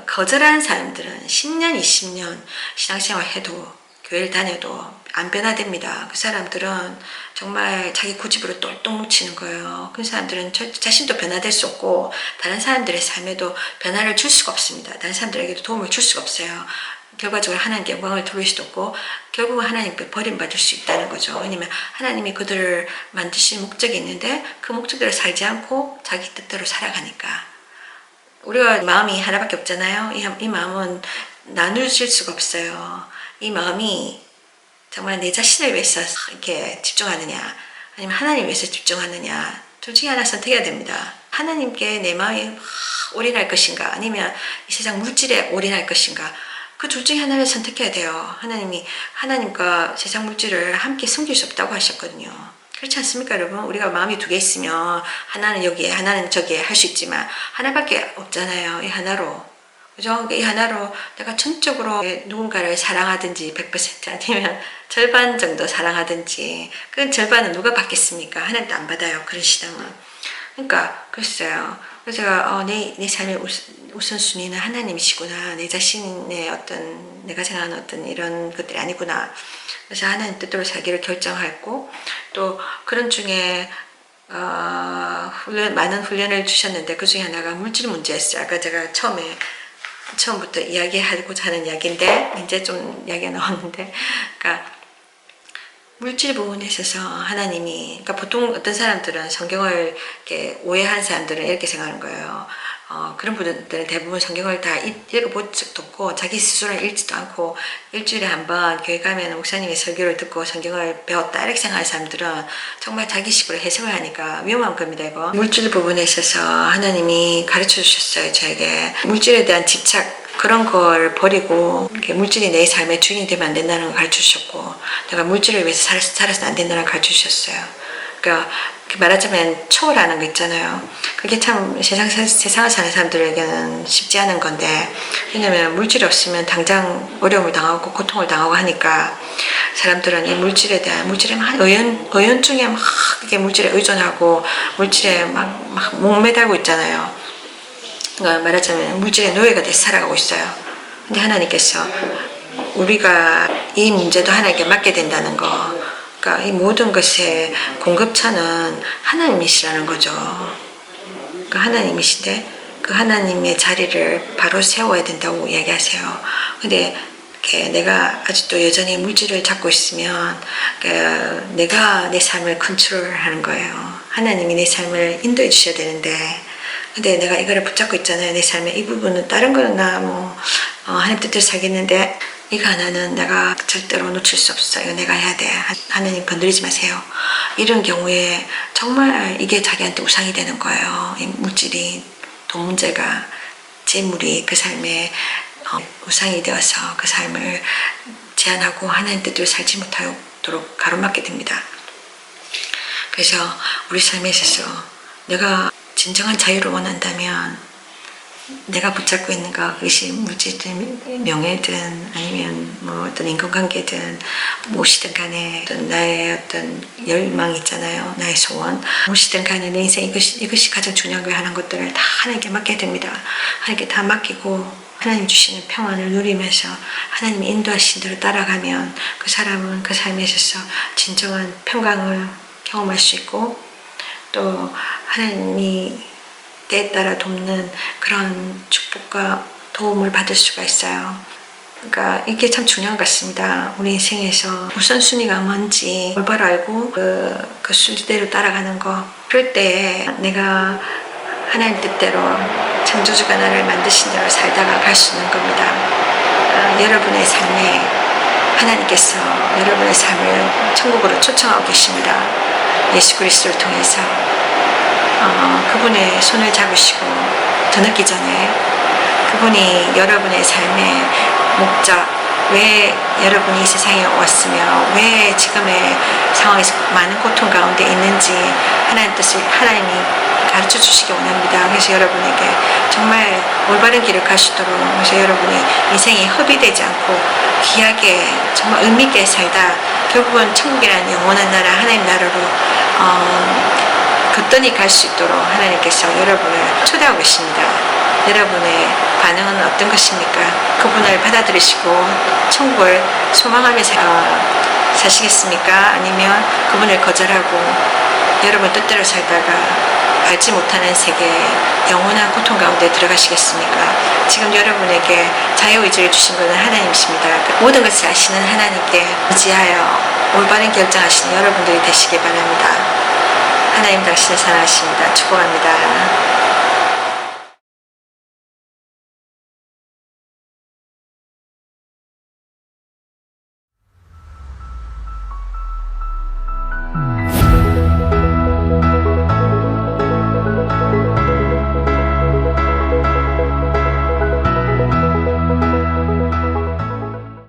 거절하는 사람들은 10년, 20년 신앙생활 해도, 교회를 다녀도 안 변화됩니다. 그 사람들은 정말 자기 고집으로 똘똘 뭉치는 거예요. 그 사람들은 자신도 변화될 수 없고 다른 사람들의 삶에도 변화를 줄 수가 없습니다. 다른 사람들에게도 도움을 줄 수가 없어요. 결과적으로 하나님께 영광을 돌릴 수도 없고 결국은 하나님께 버림받을 수 있다는 거죠. 왜냐면 하나님이 그들을 만드신 목적이 있는데 그 목적대로 살지 않고 자기 뜻대로 살아가니까. 우리가 마음이 하나밖에 없잖아요. 이 마음은 나누질 수가 없어요. 이 마음이 정말 내 자신을 위해서 이렇게 집중하느냐, 아니면 하나님 위해서 집중하느냐, 둘 중에 하나 선택해야 됩니다. 하나님께 내 마음이 올인할 것인가, 아니면 이 세상 물질에 올인할 것인가. 그 둘 중에 하나를 선택해야 돼요. 하나님이 하나님과 세상 물질을 함께 섬길 수 없다고 하셨거든요. 그렇지 않습니까, 여러분? 우리가 마음이 두 개 있으면 하나는 여기에 하나는 저기에 할 수 있지만 하나밖에 없잖아요. 이 하나로. 그죠? 이 하나로 내가 전적으로 누군가를 사랑하든지 100% 아니면 절반 정도 사랑하든지 그 절반은 누가 받겠습니까? 하나님도 안 받아요. 그런 신앙은. 그러니까 글쎄요. 그래서 제가 내 삶의 우선순위는 하나님이시구나. 내 자신의 어떤 내가 생각하는 어떤 이런 것들이 아니구나. 그래서 하나님 뜻대로 살기를 결정했고 또 그런 중에 많은 훈련을 주셨는데 그 중에 하나가 물질 문제였어요. 아까 제가 처음부터 이야기하고자 하는 이야기인데 이제 좀 이야기가 나왔는데 그러니까 물질 부분에 있어서 하나님이 그러니까 보통 어떤 사람들은 성경을 이렇게 오해한 사람들은 이렇게 생각하는 거예요. 그런 분들은 대부분 성경을 다 읽어본 적도 없고 자기 스스로 읽지도 않고 일주일에 한 번 교회 가면 목사님의 설교를 듣고 성경을 배웠다 이렇게 생각하는 사람들은 정말 자기 식으로 해석을 하니까 위험한 겁니다. 이거 물질 부분에 있어서 하나님이 가르쳐 주셨어요. 저에게 물질에 대한 집착 그런 걸 버리고 물질이 내 삶의 주인이 되면 안 된다는 걸 가르쳐 주셨고 내가 물질을 위해서 살아서는 안 된다는 걸 가르쳐 주셨어요. 그러니까 말하자면 초월하는 거 있잖아요. 그게 참 세상을 사는 사람들에게는 쉽지 않은 건데 왜냐면 물질이 없으면 당장 어려움을 당하고 고통을 당하고 하니까 사람들은 이 물질에 대한 물질에 막 의연중에 막 이게 물질에 의존하고 물질에 막 목매달고 있잖아요. 그러니까 말하자면 물질의 노예가 돼서 살아가고 있어요. 근데 하나님께서 우리가 이 문제도 하나님께 맡게 된다는 거 그러니까 이 모든 것의 공급처는 하나님이시라는 거죠. 그러니까 하나님이신데 그 하나님의 자리를 바로 세워야 된다고 이야기하세요. 근데 내가 아직도 여전히 물질을 잡고 있으면 내가 내 삶을 컨트롤하는 거예요. 하나님이 내 삶을 인도해 주셔야 되는데 근데 내가 이거를 붙잡고 있잖아요. 내 삶의 이 부분은 다른 거는 나 하나님 뜻대로 살겠는데 이거 하나는 내가 절대로 놓칠 수 없어. 이거 내가 해야 돼. 하나님 건드리지 마세요. 이런 경우에 정말 이게 자기한테 우상이 되는 거예요. 이 물질이 돈 문제가 재물이 그 삶에 우상이 되어서 그 삶을 제한하고 하나님 뜻대로 살지 못하도록 가로막게 됩니다. 그래서 우리 삶에 있어서 내가 진정한 자유를 원한다면 내가 붙잡고 있는 것 그것이 물질든 명예든 아니면 어떤 인간관계든 무엇이든 간에 어떤 나의 어떤 열망이 있잖아요. 나의 소원 무엇이든 간에 내 인생 이것이 가장 중요한 걸 하는 것들을 다 하나님께 맡게 됩니다. 하나님께 다 맡기고 하나님 주시는 평안을 누리면서 하나님이 인도하신 대로 따라가면 그 사람은 그 삶에 있어서 진정한 평강을 경험할 수 있고 또 하나님이 때에 따라 돕는 그런 축복과 도움을 받을 수가 있어요. 그러니까 이게 참 중요한 것 같습니다. 우리 인생에서 우선순위가 뭔지 올바로 알고 그 순리대로 따라가는 거. 그럴 때 내가 하나님 뜻대로 창조주가 나를 만드신 대로 살다가 갈 수 있는 겁니다. 여러분의 삶에 하나님께서 여러분의 삶을 천국으로 초청하고 계십니다. 예수 그리스도를 통해서 그분의 손을 잡으시고 더 늦기 전에 그분이 여러분의 삶의 목적 왜 여러분이 이 세상에 왔으며 왜 지금의 상황에서 많은 고통 가운데 있는지 하나님 뜻을 하나님이 가르쳐 주시기 원합니다. 그래서 여러분에게 정말 올바른 길을 가시도록 그래서 여러분이 인생이 허비되지 않고 귀하게 정말 의미있게 살다 결국은 천국이라는 영원한 나라 하나님 나라로 거뜬히 갈 수 있도록 하나님께서 여러분을 초대하고 계십니다. 여러분의 반응은 어떤 것입니까? 그분을 받아들이시고 천국을 소망하며 사시겠습니까? 아니면 그분을 거절하고 여러분 뜻대로 살다가 알지 못하는 세계에 영원한 고통 가운데 들어가시겠습니까? 지금 여러분에게 자유의지를 주신 것은 하나님이십니다. 모든 것을 아시는 하나님께 의지하여 올바른 결정하시는 여러분들이 되시기 바랍니다. 하나님 당신을 사랑하십니다. 축복합니다.